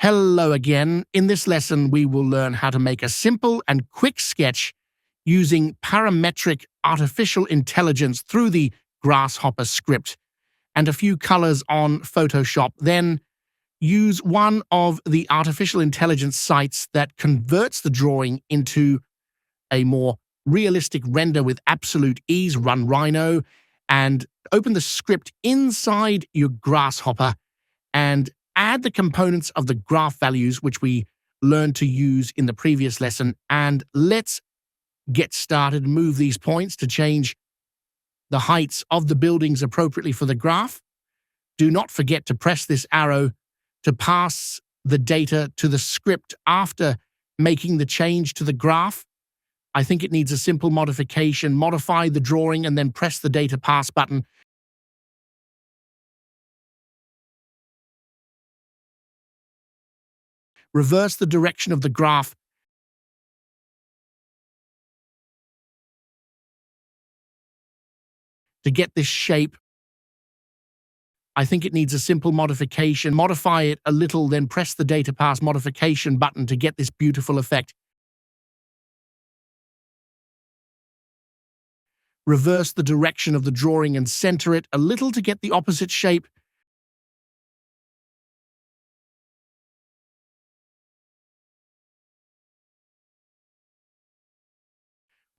Hello again. In this lesson, we will learn how to make a simple and quick sketch using parametric artificial intelligence through the Grasshopper script and a few colors on Photoshop. Then use one of the artificial intelligence sites that converts the drawing into a more realistic render with absolute ease. Run Rhino and open the script inside your Grasshopper and add the components of the graph values which we learned to use in the previous lesson. And let's get started. Move these points to change the heights of the buildings appropriately for the graph. Do not forget to press this arrow to pass the data to the script after making the change to the graph. I think it needs a simple modification. Modify the drawing and then press the data pass button. Reverse the direction of the graph to get this shape. I think it needs a simple modification. Modify it a little, then press the data pass modification button to get this beautiful effect. Reverse the direction of the drawing and center it a little to get the opposite shape.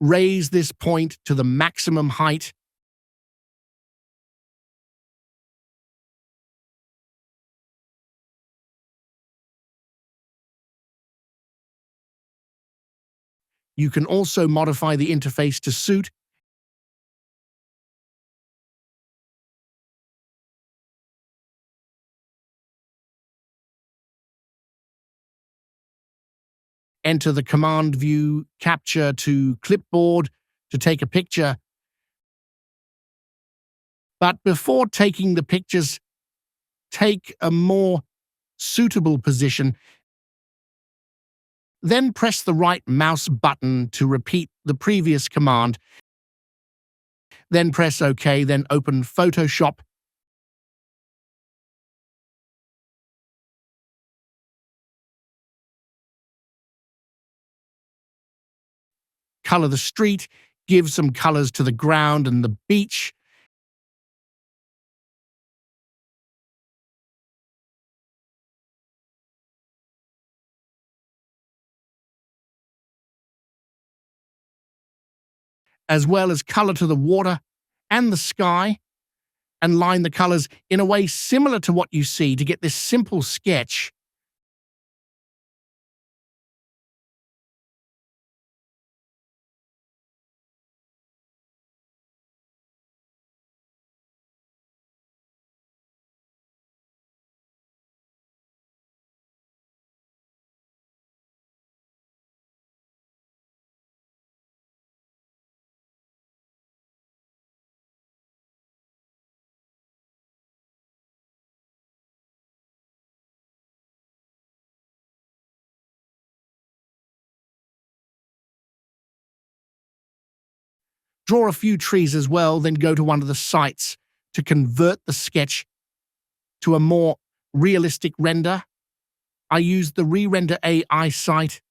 Raise this point to the maximum height. You can also modify the interface to suit. Enter the command view capture to clipboard to take a picture. But before taking the pictures, take a more suitable position. Then press the right mouse button to repeat the previous command. Then press OK, then open Photoshop. Color the street, give some colors to the ground and the beach. As well as color to the water and the sky, and line the colors in a way similar to what you see to get this simple sketch. Draw a few trees as well, then go to one of the sites to convert the sketch to a more realistic render. I used the Re-Render AI site.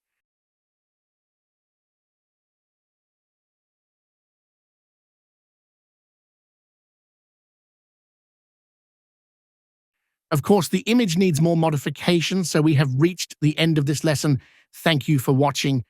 Of course, the image needs more modification, so we have reached the end of this lesson. Thank you for watching.